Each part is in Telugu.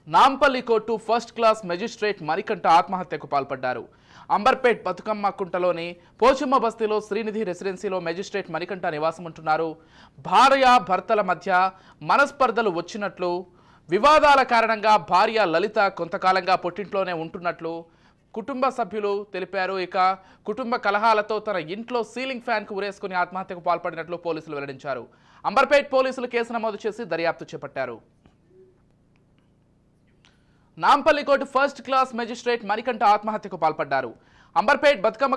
Nampally court first class magistrate Manikanta ఆత్మహత్యకు పాల్పడ్డారు. అంబర్పేట్ బతుకమ్మ కుంటలోని పోచమ్మ బస్తీలో శ్రీనిధి రెసిడెన్సీలో మెజిస్ట్రేట్ మణికంఠ నివాసం ఉంటున్నారు. భార్య భర్తల మధ్య మనస్పర్ధలు వచ్చినట్లు, వివాదాల కారణంగా భార్య లలిత కొంతకాలంగా పుట్టింట్లోనే ఉంటున్నట్లు కుటుంబ సభ్యులు తెలిపారు. ఇక కుటుంబ కలహాలతో తన ఇంట్లో సీలింగ్ ఫ్యాన్ కు ఉరేసుకుని ఆత్మహత్యకు పాల్పడినట్లు పోలీసులు వెల్లడించారు. అంబర్పేట్ పోలీసులు కేసు నమోదు చేసి దర్యాప్తు చేపట్టారు. Nampally court first class magistrate Manikanta ఆత్మహత్యకు పాల్పడ్డారు. అంబర్పేట్ బతుకమ్మ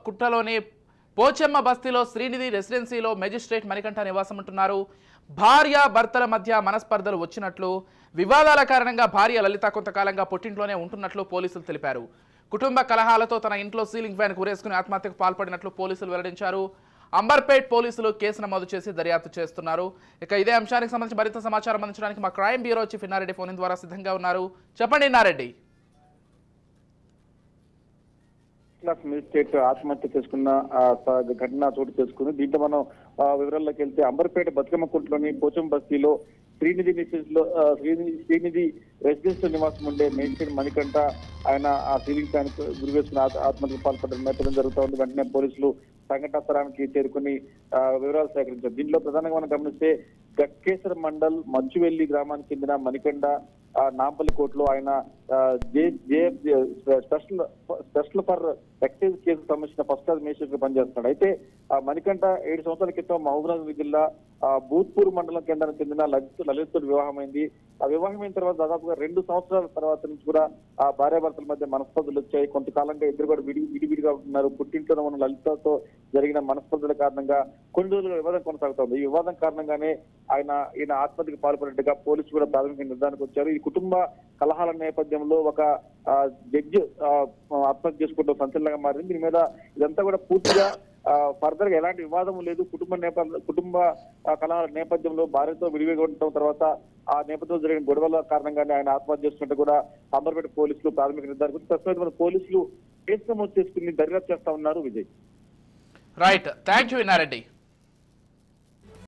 కుట్టలోని పోచమ్మ బస్తీలో శ్రీనిధి రెసిడెన్సీలో మెజిస్ట్రేట్ మణికంఠ నివాసం ఉంటున్నారు. భార్య భర్తల మధ్య మనస్పర్ధలు వచ్చినట్లు, వివాదాల కారణంగా భార్య లలిత కొంతకాలంగా పుట్టింట్లోనే ఉంటున్నట్లు పోలీసులు తెలిపారు. కుటుంబ కలహాలతో తన ఇంట్లో సీలింగ్ ఫ్యాన్ కురేసుకుని ఆత్మహత్యకు పాల్పడినట్లు పోలీసులు వెల్లడించారు. అంబర్పేట్ పోలీసులు కేసు నమోదు చేసి దర్యాప్తు చేస్తున్నారు. ఇక ఇదే అంశానికి సంబంధించి మరింత సమాచారం అందించడానికి మా crime bureau chief Inna Reddy phone ద్వారా సిద్ధంగా ఉన్నారు. చెప్పండి ఇన్నారెడ్డి. మెజిస్ట్రేట్ ఆత్మహత్య చేసుకున్న ఘటన చోటు చేసుకుని దీంట్లో మనం వివరాల్లోకి వెళ్తే అంబర్పేట బతుకమ్మ కుంటలోని పోచమ్మ బస్తీలో శ్రీనిధి రెసిడెన్స్ నివాసం ఉండే మెజిస్ట్రేట్ మణికంఠ ఆయన ఆ సీలింగ్ ఫ్యాన్ గురి వేసుకుని ఆత్మహత్యకు పాల్పడడం నేపథ్యం జరుగుతూ ఉంది. వెంటనే పోలీసులు సంఘటనా స్థలానికి చేరుకుని వివరాలు సేకరించారు. దీనిలో ప్రధానంగా మనం గమనిస్తే గట్కేసర మండల్ మంచువెల్లి గ్రామానికి చెందిన మణికంఠ నాంపల్లి కోర్టులో ఆయన స్పెషల్ ఫర్ ఎక్సైజ్ కేసుకు సంబంధించిన ఫస్ట్ క్లాస్ మేజిస్ట్రేట్ గా పనిచేస్తున్నాడు. అయితే మణికంఠ 7 సంవత్సరాల క్రితం మహబూబ్నగర్ జిల్లా భూత్పూర్ మండలం కేంద్రానికి చెందిన లలితతో వివాహమైంది. ఆ వివాహమైన తర్వాత దాదాపుగా 2 సంవత్సరాల తర్వాత నుంచి కూడా ఆ భార్యాభర్తల మధ్య మనస్పర్ధలు వచ్చాయి. కొంతకాలంగా ఇద్దరు కూడా విడివిడిగా ఉంటున్నారు. పుట్టింట్లో ఉన్న లలితతో జరిగిన మనస్పర్ధల కారణంగా కొన్ని రోజులుగా వివాదం కొనసాగుతోంది. ఈ వివాదం కారణంగానే ఈయన ఆత్మహత్యకు పాల్పడినట్టుగా పోలీసులు కూడా ప్రాథమిక నిర్ధారణకు వచ్చారు. ఈ కుటుంబ కలహాల నేపథ్యంలో ఒక జడ్జి ఆత్మహత్య చేసుకోవడం సంచలనంగా మారింది. దీని మీద ఇదంతా కూడా పూర్తిగా ఫర్దర్ గా ఎలాంటి వివాదం లేదు. కుటుంబ కలహాల నేపథ్యంలో భార్యతో విడివిగొట్టడం తర్వాత ఆ నేపథ్యంలో జరిగిన గొడవల కారణంగానే ఆయన ఆత్మహత్య చేసుకున్నట్టు కూడా అంబర్పేట పోలీసులు ప్రాథమిక నిర్ధారణకు ప్రస్తుతం పోలీసులు కేసు నమోదు చేసుకుని దర్యాప్తు చేస్తా ఉన్నారు. Vijay. Right, thank you Inna Reddy.